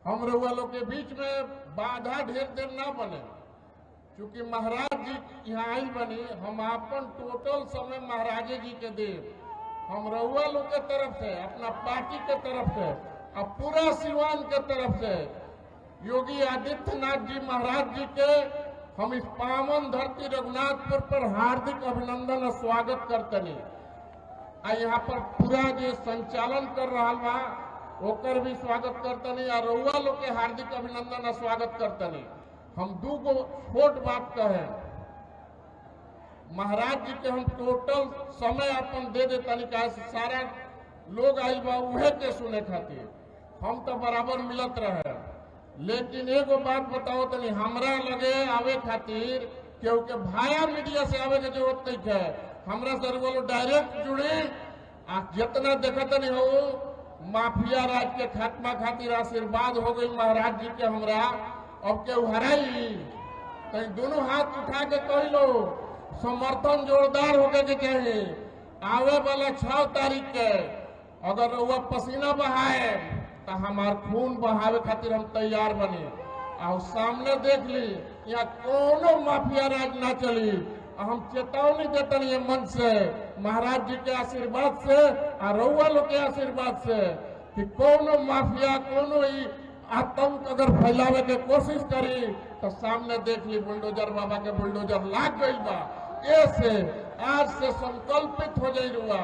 हम रउआ लोग के बीच में बाधा ढेर देर ना बने, क्योंकि महाराज जी यहाँ आई बनी। हम अपन टोटल समय महाराजे जी के देव, हम रउआ लोग के तरफ से, अपना पार्टी के तरफ से, अब पूरा सिवान के तरफ से योगी आदित्यनाथ जी महाराज जी के हम इस पावन धरती रघुनाथपुर पर हार्दिक अभिनंदन और स्वागत करतनी। आ यहाँ पर पूरा जो संचालन कर रहा बा ओकर भी स्वागत करतनी और रउआ लोग के हार्दिक अभिनंदन और स्वागत करतनी। हम दू गो छोट बात कहे, महाराज जी के हम टोटल समय अपन दे देतनी, कहे सारा लोग आई बा उहे के सुने खातिर, हम तो बराबर मिलत रहे। लेकिन एगो बात बताओ तनी, हमरा लगे आवे खातिर क्योंकि भाया मीडिया से आवे के जरूरत नहीं है। हमरा से बोलो डायरेक्ट जुड़ी, जितना देखत नहीं हो माफिया राज के खात्मा खातिर आशीर्वाद हो गई महाराज जी के हमरा। अब के हराई कहीं दोनों हाथ उठा के कह लो समर्थन जोरदार होके के चाहिए। आवे वाला 6 तारीख के अगर वह पसीना बहाए तो हमार खून बहावे खातिर हम तैयार बनी। और सामने देख ली यहाँ कोनो माफिया राज ना चली। हम चेतावनी देते ये मन से महाराज जी के आशीर्वाद से और रउआ लोग के आशीर्वाद से कि कोनो माफिया कोनो ही आतंक अगर फैलावे के कोशिश करी तो सामने देख ली बुलडोजर बाबा के बुलडोजर लाग गई बा। ऐसे आज से संकल्पित हो जाई रुआ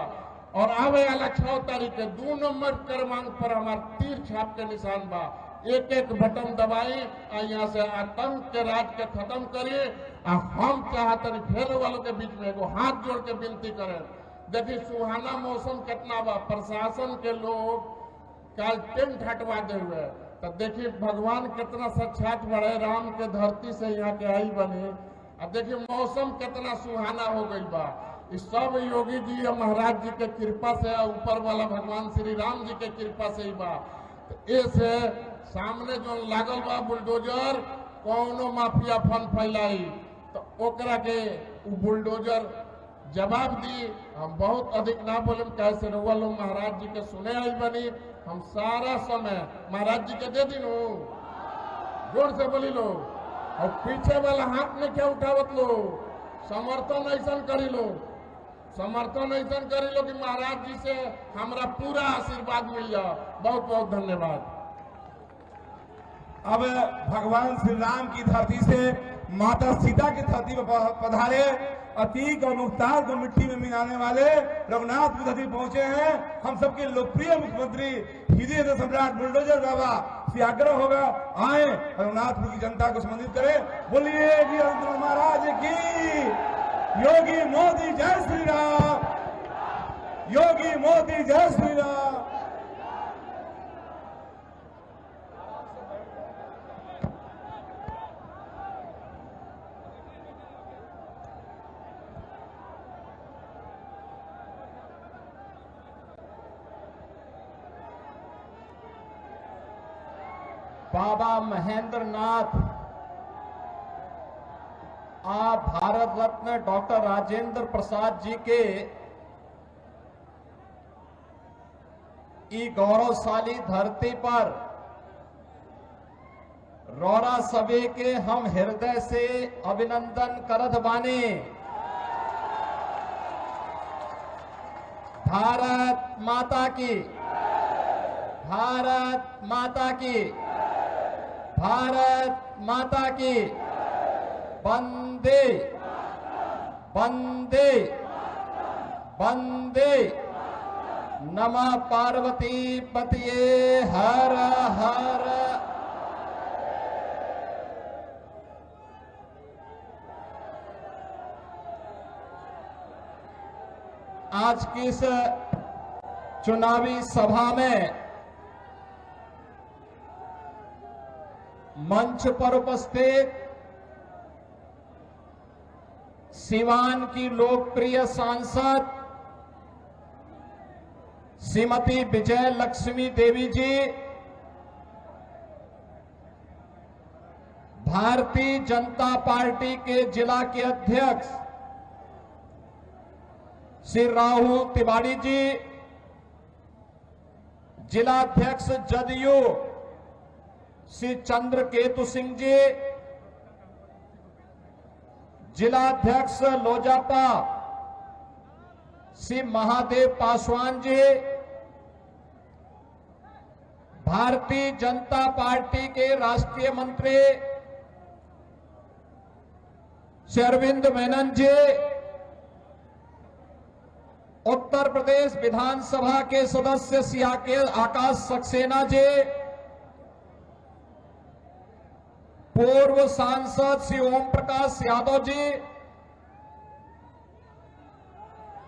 और आवे वाला 6 तारीख के 2 नंबर क्रमांक पर हमार तीर छाप के निशान बा। एक एक बटन दबाई और यहाँ से आतंक के राज के खत्म करिए। हम चाहते फिर वालों के बीच में एगो हाथ जोड़ के विनती करें। देखिए सुहाना मौसम कितना बा, प्रशासन के लोग कल टेंट हटवा दे हुए तो देखिए भगवान कितना साक्षात बड़े राम के धरती से यहाँ के आई बनी। अब देखिए मौसम कितना सुहाना हो गई बा। इस सब योगी जी और महाराज जी के कृपा से ऊपर वाला भगवान श्री राम जी के कृपा से ही बा। तो ऐसे सामने जो लागल बा बुलडोजर कौनो माफिया फन फैलाई तो ओकरा के बुलडोजर जवाब दी। हम बहुत अधिक ना बोले, कैसे रउआ लोग महाराज जी के सुने आई बनी। हम सारा समय महाराज जी के दे दी नो, जोर से बोली लो। और पीछे वाला हाथ में क्या उठावत लो, समर्थन ऐसा करी लो, समर्थन ऐसा करी लो कि महाराज जी से हमरा पूरा आशीर्वाद मिल जाओ। बहुत बहुत धन्यवाद। अब भगवान श्री राम की धरती से माता सीता की धरती पर पधारे अतीक और मुख्तार को मिट्टी में मिलाने वाले रघुनाथ की धरती पहुंचे हैं। हम सबके लोकप्रिय मुख्यमंत्री हृदय सम्राट बुलडोजर बाबा से आग्रह होगा आए रघुनाथपुर की जनता को संबोधित करें। बोलिए वीरेंद्र महाराज की, योगी मोदी जय श्री राम, योगी मोदी जय श्री राम। बाबा महेंद्र नाथ, आप भारत रत्न डॉक्टर राजेंद्र प्रसाद जी के ई गौरवशाली धरती पर रौरा सभे के हम हृदय से अभिनंदन करत बानी। भारत माता की, भारत माता की, भारत माता की। वंदे वंदे वंदे। नमः पार्वती पतये हर हर। आज की इस चुनावी सभा में मंच पर उपस्थित सिवान की लोकप्रिय सांसद श्रीमती विजय लक्ष्मी देवी जी, भारतीय जनता पार्टी के जिला के अध्यक्ष श्री राहुल तिवारी जी, जिलाध्यक्ष जदयू श्री चंद्रकेतु सिंह जी, जिलाध्यक्ष लोजापा श्री महादेव पासवान जी, भारतीय जनता पार्टी के राष्ट्रीय मंत्री श्री अरविंद मेनन जी, उत्तर प्रदेश विधानसभा के सदस्य श्री आकाश सक्सेना जी, पूर्व सांसद श्री ओम प्रकाश यादव जी,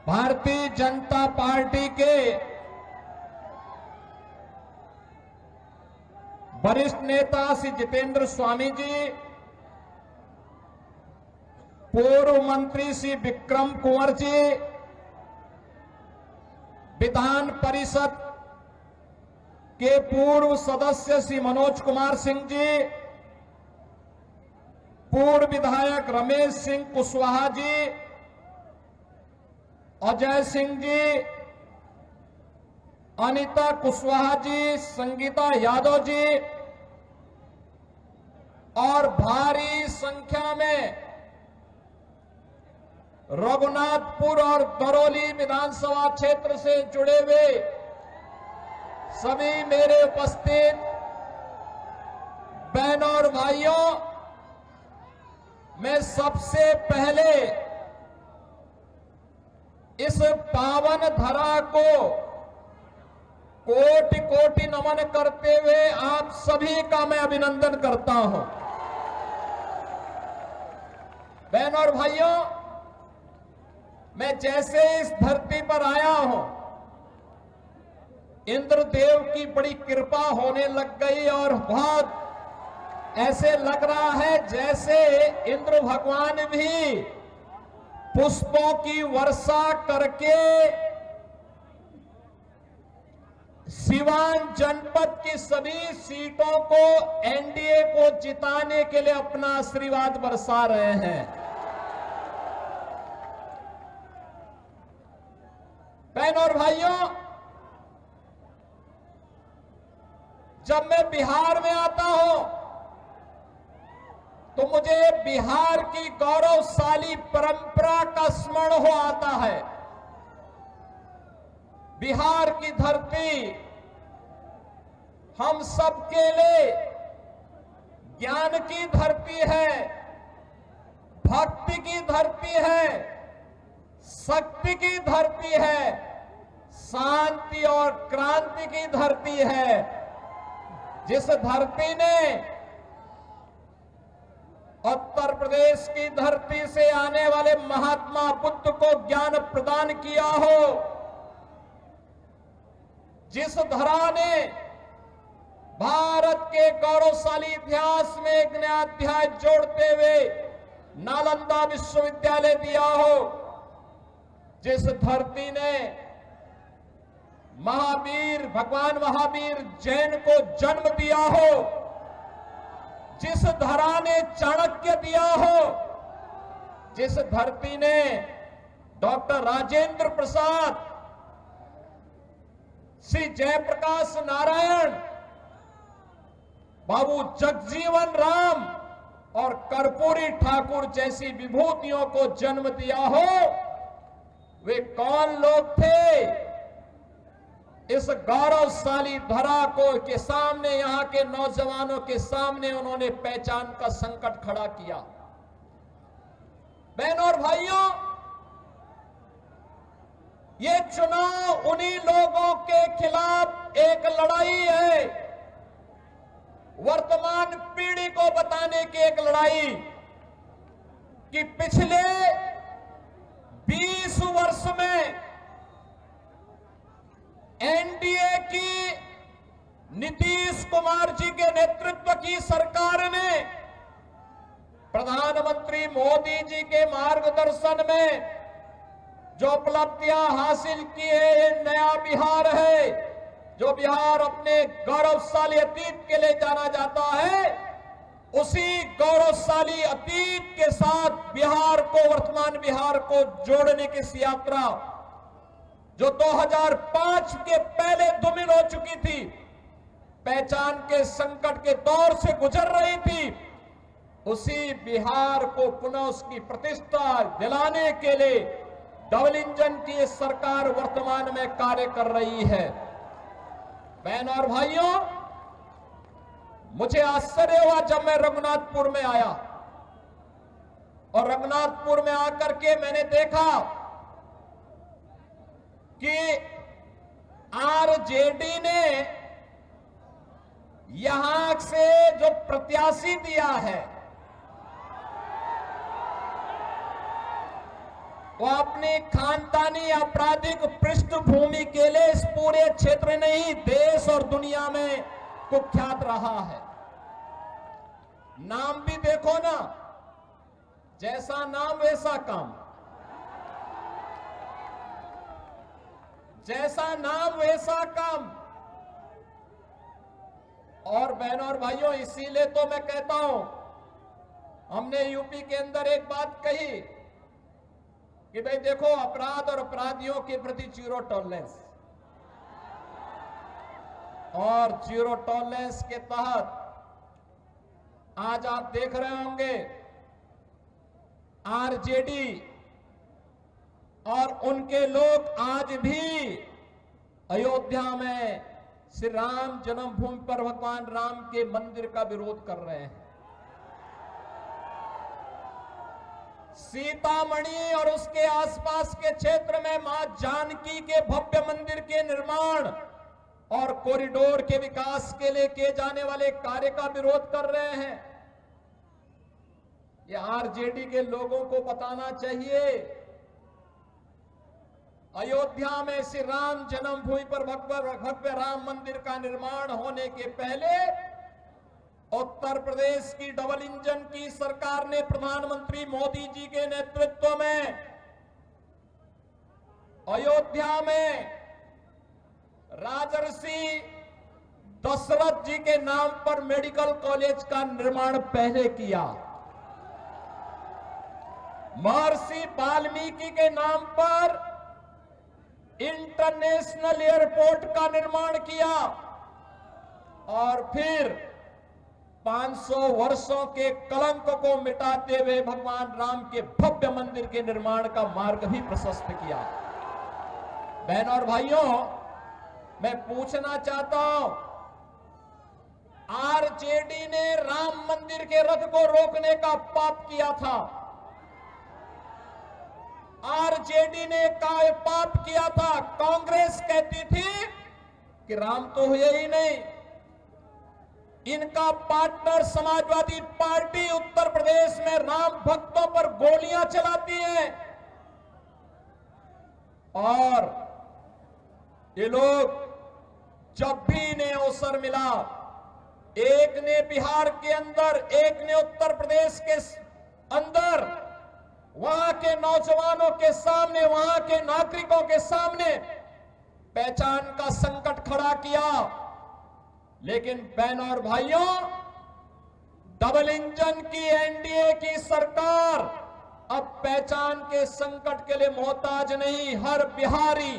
भारतीय जनता पार्टी के वरिष्ठ नेता श्री जितेंद्र स्वामी जी, पूर्व मंत्री श्री विक्रम कुंवर जी, विधान परिषद के पूर्व सदस्य श्री मनोज कुमार सिंह जी, पूर्व विधायक रमेश सिंह कुशवाहा जी, अजय सिंह जी, अनिता कुशवाहा जी, संगीता यादव जी और भारी संख्या में रघुनाथपुर और दरौली विधानसभा क्षेत्र से जुड़े हुए सभी मेरे उपस्थित बहनों और भाइयों, मैं सबसे पहले इस पावन धरा को कोटि कोटि नमन करते हुए आप सभी का मैं अभिनंदन करता हूं। बहनों और भाइयों, मैं जैसे इस धरती पर आया हूं, इंद्रदेव की बड़ी कृपा होने लग गई और बहुत ऐसे लग रहा है जैसे इंद्र भगवान भी पुष्पों की वर्षा करके सिवान जनपद की सभी सीटों को एनडीए को जिताने के लिए अपना आशीर्वाद बरसा रहे हैं। बहनों और भाइयों, जब मैं बिहार में आता हूं तो मुझे बिहार की गौरवशाली परंपरा का स्मरण हो आता है। बिहार की धरती हम सबके लिए ज्ञान की धरती है, भक्ति की धरती है, शक्ति की धरती है, शांति और क्रांति की धरती है। जिस धरती ने उत्तर प्रदेश की धरती से आने वाले महात्मा बुद्ध को ज्ञान प्रदान किया हो, जिस धरा ने भारत के गौरवशाली इतिहास में एक नया अध्याय जोड़ते हुए नालंदा विश्वविद्यालय दिया हो, जिस धरती ने महावीर भगवान महावीर जैन को जन्म दिया हो, जिस धरा ने चाणक्य दिया हो, जिस धरती ने डॉक्टर राजेंद्र प्रसाद, श्री जयप्रकाश नारायण, बाबू जगजीवन राम और कर्पूरी ठाकुर जैसी विभूतियों को जन्म दिया हो, वे कौन लोग थे? इस गौरवशाली धरा को के सामने, यहां के नौजवानों के सामने उन्होंने पहचान का संकट खड़ा किया। बहनों और भाइयों, ये चुनाव उन्हीं लोगों के खिलाफ एक लड़ाई है, वर्तमान पीढ़ी को बताने की एक लड़ाई कि पिछले 20 वर्ष में एनडीए की नीतीश कुमार जी के नेतृत्व की सरकार ने प्रधानमंत्री मोदी जी के मार्गदर्शन में जो उपलब्धियां हासिल की है, ये नया बिहार है, जो बिहार अपने गौरवशाली अतीत के लिए जाना जाता है। उसी गौरवशाली अतीत के साथ बिहार को, वर्तमान बिहार को जोड़ने की इस यात्रा जो 2005 के पहले धूमिल हो चुकी थी, पहचान के संकट के दौर से गुजर रही थी, उसी बिहार को पुनः उसकी प्रतिष्ठा दिलाने के लिए डबल इंजन की सरकार वर्तमान में कार्य कर रही है। बहनों और भाइयों, मुझे आश्चर्य हुआ जब मैं रघुनाथपुर में आया और रघुनाथपुर में आकर के मैंने देखा कि आरजेडी ने यहां से जो प्रत्याशी दिया है वो अपनी खानदानी आपराधिक पृष्ठभूमि के लिए इस पूरे क्षेत्र नहीं देश और दुनिया में कुख्यात रहा है। नाम भी देखो ना, जैसा नाम वैसा काम, जैसा नाम वैसा काम। और बहनों और भाइयों, इसीलिए तो मैं कहता हूं, हमने यूपी के अंदर एक बात कही कि भाई देखो, अपराध और अपराधियों के प्रति जीरो टॉलरेंस, और जीरो टॉलरेंस के तहत आज आप देख रहे होंगे आरजेडी और उनके लोग आज भी अयोध्या में श्री राम जन्मभूमि पर भगवान राम के मंदिर का विरोध कर रहे हैं। सीतामढ़ी और उसके आसपास के क्षेत्र में मां जानकी के भव्य मंदिर के निर्माण और कॉरिडोर के विकास के लिए किए जाने वाले कार्य का विरोध कर रहे हैं। ये आरजेडी के लोगों को बताना चाहिए, अयोध्या में श्री राम जन्मभूमि पर भव्य राम मंदिर का निर्माण होने के पहले उत्तर प्रदेश की डबल इंजन की सरकार ने प्रधानमंत्री मोदी जी के नेतृत्व में अयोध्या में राजर्षि दशरथ जी के नाम पर मेडिकल कॉलेज का निर्माण पहले किया, महर्षि वाल्मीकि के नाम पर इंटरनेशनल एयरपोर्ट का निर्माण किया, और फिर 500 वर्षों के कलंक को मिटाते हुए भगवान राम के भव्य मंदिर के निर्माण का मार्ग भी प्रशस्त किया। बहनों और भाइयों, मैं पूछना चाहता हूं, आरजेडी ने राम मंदिर के रथ को रोकने का पाप किया था, आरजेडी ने पाप किया था। कांग्रेस कहती थी कि राम तो हुए ही नहीं। इनका पार्टनर समाजवादी पार्टी उत्तर प्रदेश में राम भक्तों पर गोलियां चलाती है, और ये लोग जब भी इन्हें अवसर मिला, एक ने बिहार के अंदर, एक ने उत्तर प्रदेश के अंदर, वहां के नौजवानों के सामने, वहां के नागरिकों के सामने पहचान का संकट खड़ा किया। लेकिन बहनों और भाइयों, डबल इंजन की एनडीए की सरकार अब पहचान के संकट के लिए मोहताज नहीं। हर बिहारी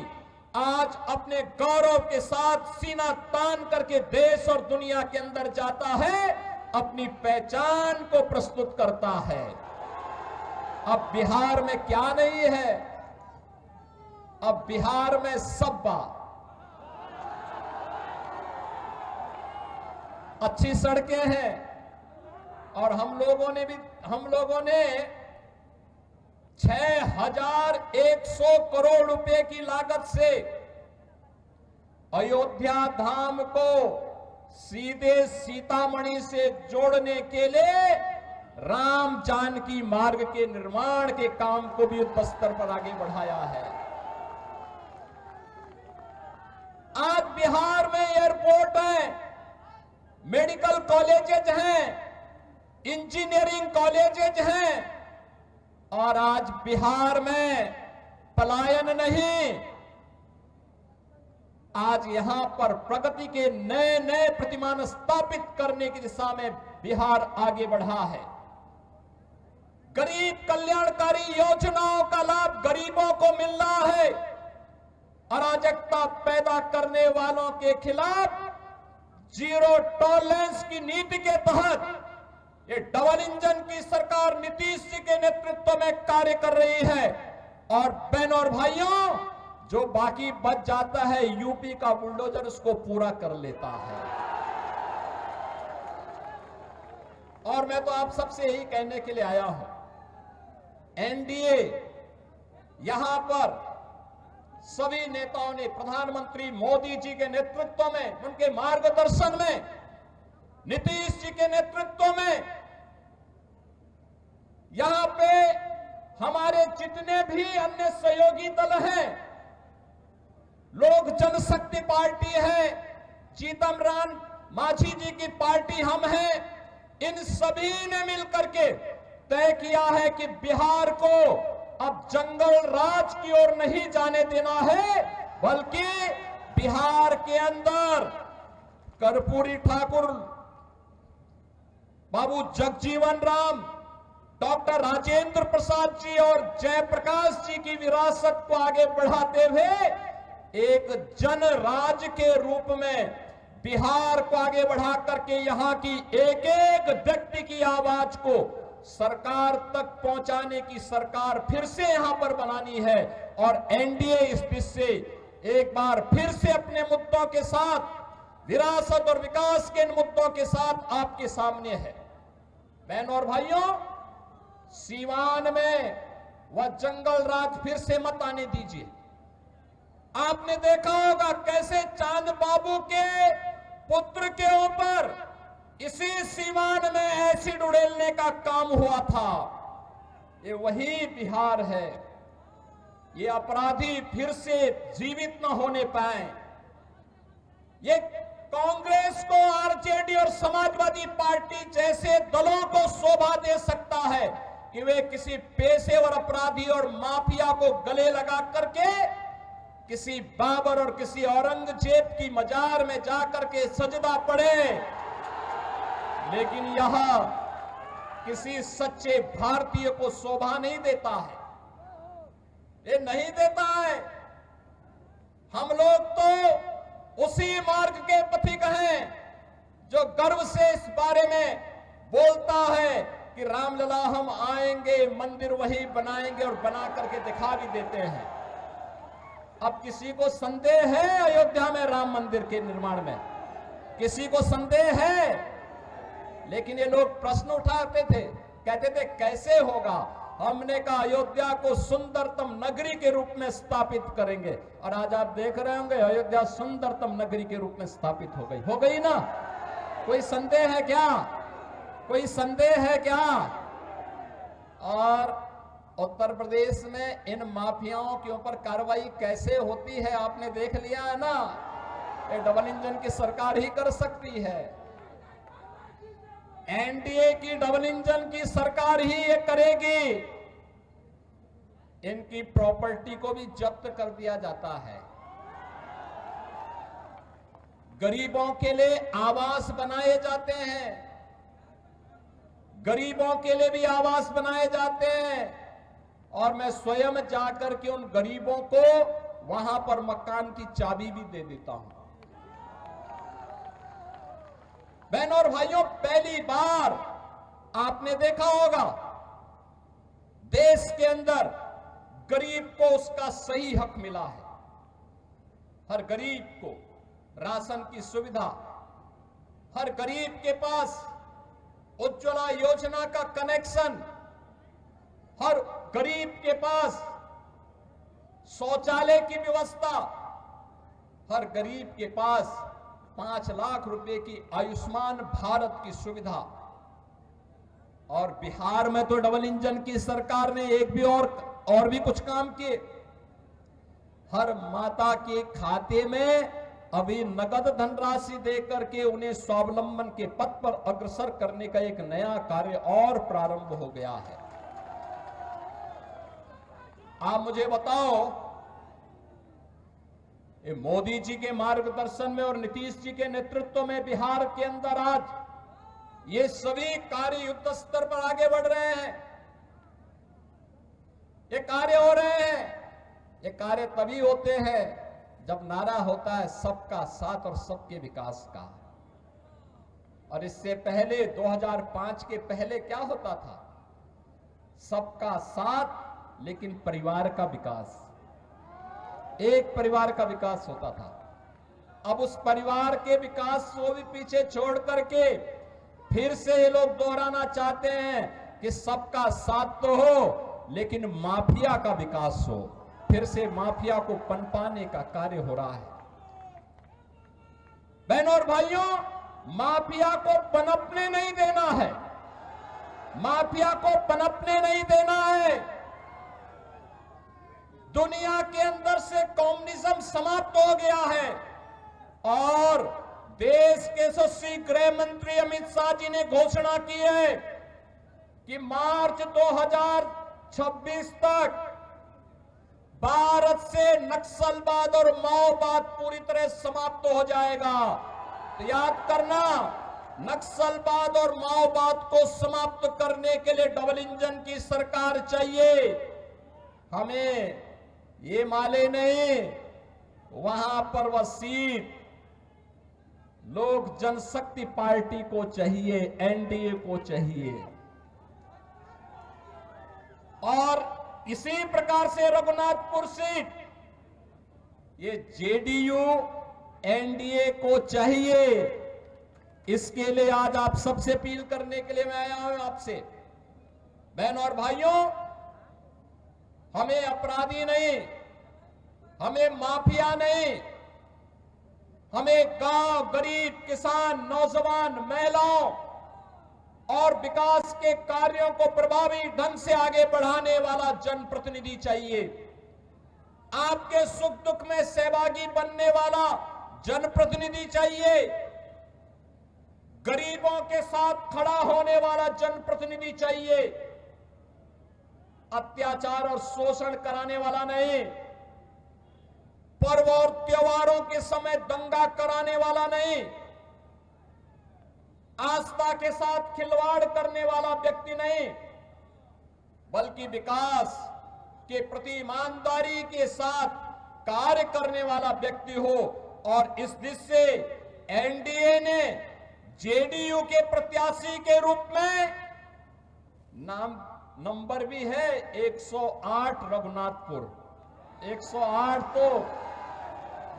आज अपने गौरव के साथ सीना तान करके देश और दुनिया के अंदर जाता है, अपनी पहचान को प्रस्तुत करता है। अब बिहार में क्या नहीं है? अब बिहार में सब्बा, अच्छी सड़कें हैं, और हम लोगों ने 6100 करोड़ रुपए की लागत से अयोध्या धाम को सीधे सीतामढ़ी से जोड़ने के लिए राम जानकी मार्ग के निर्माण के काम को भी युद्ध स्तर पर आगे बढ़ाया है। आज बिहार में एयरपोर्ट है, मेडिकल कॉलेजेज हैं, इंजीनियरिंग कॉलेजेज हैं, और आज बिहार में पलायन नहीं, आज यहां पर प्रगति के नए नए प्रतिमान स्थापित करने की दिशा में बिहार आगे बढ़ा है। गरीब कल्याणकारी योजनाओं का लाभ गरीबों को मिल रहा है। अराजकता पैदा करने वालों के खिलाफ जीरो टॉलरेंस की नीति के तहत ये डबल इंजन की सरकार नीतीश जी के नेतृत्व में कार्य कर रही है। और बहनों और भाइयों, जो बाकी बच जाता है यूपी का बुलडोजर उसको पूरा कर लेता है। और मैं तो आप सबसे यही कहने के लिए आया हूं, एनडीए यहां पर सभी नेताओं ने प्रधानमंत्री मोदी जी के नेतृत्व में, उनके मार्गदर्शन में, नीतीश जी के नेतृत्व में, यहां पे हमारे जितने भी अन्य सहयोगी दल हैं, लोक जनशक्ति पार्टी है, जीतन राम मांझी जी की पार्टी हम हैं, इन सभी ने मिलकर के तय किया है कि बिहार को अब जंगल राज की ओर नहीं जाने देना है, बल्कि बिहार के अंदर कर्पूरी ठाकुर, बाबू जगजीवन राम, डॉक्टर राजेंद्र प्रसाद जी और जयप्रकाश जी की विरासत को आगे बढ़ाते हुए एक जन राज के रूप में बिहार को आगे बढ़ा करके यहां की एक एक व्यक्ति की आवाज को सरकार तक पहुंचाने की सरकार फिर से यहां पर बनानी है। और एनडीए इस बीच से एक बार फिर से अपने मुद्दों के साथ, विरासत और विकास के इन मुद्दों के साथ आपके सामने है। बहनों और भाइयों, सीवान में वह जंगल राज फिर से मत आने दीजिए। आपने देखा होगा कैसे चांद बाबू के पुत्र के ऊपर इसी सीवान में एसिड उड़ेलने का काम हुआ था। ये वही बिहार है। ये अपराधी फिर से जीवित न होने पाए। ये कांग्रेस को, आरजेडी और समाजवादी पार्टी जैसे दलों को शोभा दे सकता है कि वे किसी पेशेवर अपराधी और माफिया को गले लगा करके किसी बाबर और किसी औरंगजेब की मजार में जाकर के सजदा पड़े, लेकिन यहां किसी सच्चे भारतीय को शोभा नहीं देता है। ये नहीं देता है। हम लोग तो उसी मार्ग के पथिक हैं जो गर्व से इस बारे में बोलता है कि रामलला हम आएंगे, मंदिर वही बनाएंगे और बना करके दिखा भी देते हैं। अब किसी को संदेह है अयोध्या में राम मंदिर के निर्माण में? किसी को संदेह है? लेकिन ये लोग प्रश्न उठाते थे, कहते थे कैसे होगा। हमने कहा अयोध्या को सुंदरतम नगरी के रूप में स्थापित करेंगे। और आज आप देख रहे होंगे अयोध्या सुंदरतम नगरी के रूप में स्थापित हो गई ना। कोई संदेह है क्या? कोई संदेह है क्या? और उत्तर प्रदेश में इन माफियाओं के ऊपर कार्रवाई कैसे होती है आपने देख लिया है ना। ये डबल इंजन की सरकार ही कर सकती है। एनडीए की डबल इंजन की सरकार ही ये करेगी। इनकी प्रॉपर्टी को भी जब्त कर दिया जाता है। गरीबों के लिए आवास बनाए जाते हैं। गरीबों के लिए भी आवास बनाए जाते हैं। और मैं स्वयं जाकर के उन गरीबों को वहां पर मकान की चाबी भी दे देता हूं। बहनों और भाइयों, पहली बार आपने देखा होगा देश के अंदर गरीब को उसका सही हक मिला है। हर गरीब को राशन की सुविधा, हर गरीब के पास उज्ज्वला योजना का कनेक्शन, हर गरीब के पास शौचालय की व्यवस्था, हर गरीब के पास 5 लाख रुपए की आयुष्मान भारत की सुविधा। और बिहार में तो डबल इंजन की सरकार ने एक भी और भी कुछ काम किए। हर माता के खाते में अभी नगद धनराशि देकर के उन्हें स्वावलंबन के पथ पर अग्रसर करने का एक नया कार्य और प्रारंभ हो गया है। आप मुझे बताओ, ये मोदी जी के मार्गदर्शन में और नीतीश जी के नेतृत्व में बिहार के अंदर आज ये सभी कार्य युद्ध स्तर पर आगे बढ़ रहे हैं। ये कार्य हो रहे हैं। ये कार्य तभी होते हैं जब नारा होता है सबका साथ और सबके विकास का। और इससे पहले 2005 के पहले क्या होता था? सबका साथ लेकिन परिवार का विकास, एक परिवार का विकास होता था। अब उस परिवार के विकास को भी पीछे छोड़ करके फिर से ये लोग दोहराना चाहते हैं कि सबका साथ तो हो लेकिन माफिया का विकास हो। फिर से माफिया को पनपाने का कार्य हो रहा है। बहनों और भाइयों, माफिया को पनपने नहीं देना है, माफिया को पनपने नहीं देना है। दुनिया के अंदर से कम्युनिज्म समाप्त हो गया है और देश के यशस्वी गृह मंत्री अमित शाह जी ने घोषणा की है कि मार्च 2026 तक भारत से नक्सलवाद और माओवाद पूरी तरह समाप्त हो जाएगा। तो याद करना, नक्सलवाद और माओवाद को समाप्त करने के लिए डबल इंजन की सरकार चाहिए। हमें ये माले नहीं, वहां पर वह सीट लोक जनशक्ति पार्टी को चाहिए, एनडीए को चाहिए। और इसी प्रकार से रघुनाथपुर सीट ये जेडीयू एनडीए को चाहिए। इसके लिए आज आप सबसे अपील करने के लिए मैं आया हूं आपसे। बहनों और भाइयों, हमें अपराधी नहीं, हमें माफिया नहीं, हमें गांव, गरीब, किसान, नौजवान, महिलाओं और विकास के कार्यों को प्रभावी ढंग से आगे बढ़ाने वाला जनप्रतिनिधि चाहिए। आपके सुख दुख में सहभागी बनने वाला जनप्रतिनिधि चाहिए। गरीबों के साथ खड़ा होने वाला जनप्रतिनिधि चाहिए। अत्याचार और शोषण कराने वाला नहीं, पर्व और त्योहारों के समय दंगा कराने वाला नहीं, आस्था के साथ खिलवाड़ करने वाला व्यक्ति नहीं, बल्कि विकास के प्रति ईमानदारी के साथ कार्य करने वाला व्यक्ति हो। और इस दिशा से एनडीए ने जेडीयू के प्रत्याशी के रूप में नंबर भी है 108 रघुनाथपुर। 108 तो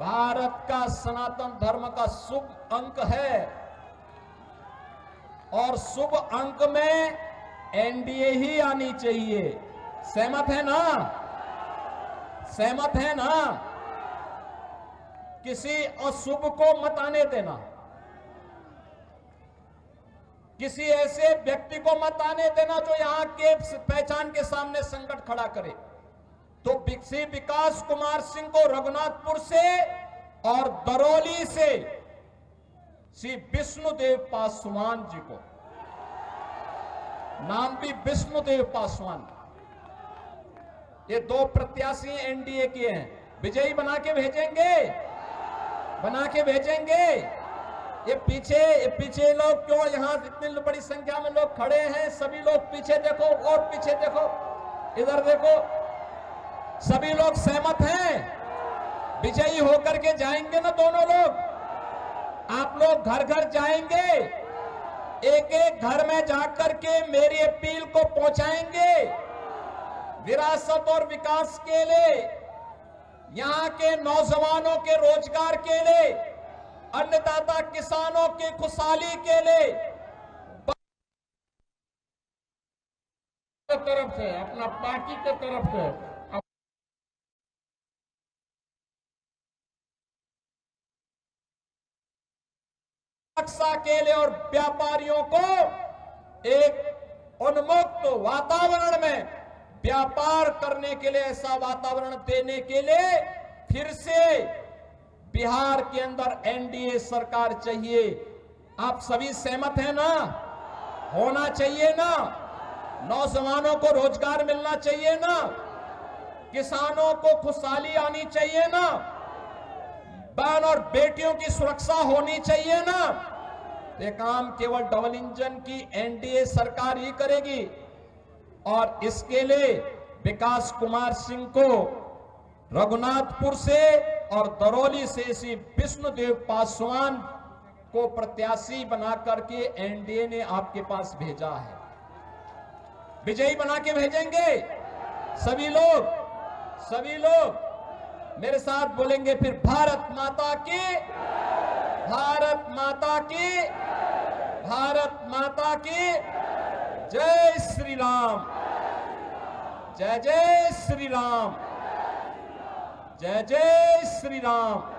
भारत का सनातन धर्म का शुभ अंक है और शुभ अंक में एनडीए ही आनी चाहिए। सहमत है ना? सहमत है ना? किसी अशुभ को मत आने देना, किसी ऐसे व्यक्ति को मत आने देना जो यहां के पहचान के सामने संकट खड़ा करे। तो श्री विकास कुमार सिंह को रघुनाथपुर से और दरौली से श्री विष्णुदेव पासवान जी को, नाम भी विष्णुदेव पासवान, ये दो प्रत्याशी एनडीए के हैं, विजयी बना के भेजेंगे, बना के भेजेंगे। ये पीछे लोग क्यों, यहां इतनी बड़ी संख्या में लोग खड़े हैं, सभी लोग पीछे देखो और पीछे देखो, इधर देखो, सभी लोग सहमत हैं? विजयी होकर के जाएंगे ना दोनों लोग? आप लोग घर घर जाएंगे, एक एक घर में जाकर के मेरी अपील को पहुंचाएंगे। विरासत और विकास के लिए, यहां के नौजवानों के रोजगार के लिए, अन्नदाता किसानों की खुशहाली के लिए तरफ से, अपना पार्टी के तरफ से सुरक्षा के लिए और व्यापारियों को एक उन्मुक्त वातावरण में व्यापार करने के लिए, ऐसा वातावरण देने के लिए फिर से बिहार के अंदर एनडीए सरकार चाहिए। आप सभी सहमत हैं ना? होना चाहिए ना? नौजवानों को रोजगार मिलना चाहिए ना? किसानों को खुशहाली आनी चाहिए ना? बहन और बेटियों की सुरक्षा होनी चाहिए ना? ये काम केवल डबल इंजन की एनडीए सरकार ही करेगी। और इसके लिए विकास कुमार सिंह को रघुनाथपुर से और दरौली से श्री विष्णुदेव पासवान को प्रत्याशी बना करके एनडीए ने आपके पास भेजा है। विजयी बना के भेजेंगे। सभी लोग मेरे साथ बोलेंगे फिर, भारत माता की, भारत माता की, भारत माता की जय श्री राम, जय जय श्री राम, जय जय श्री राम।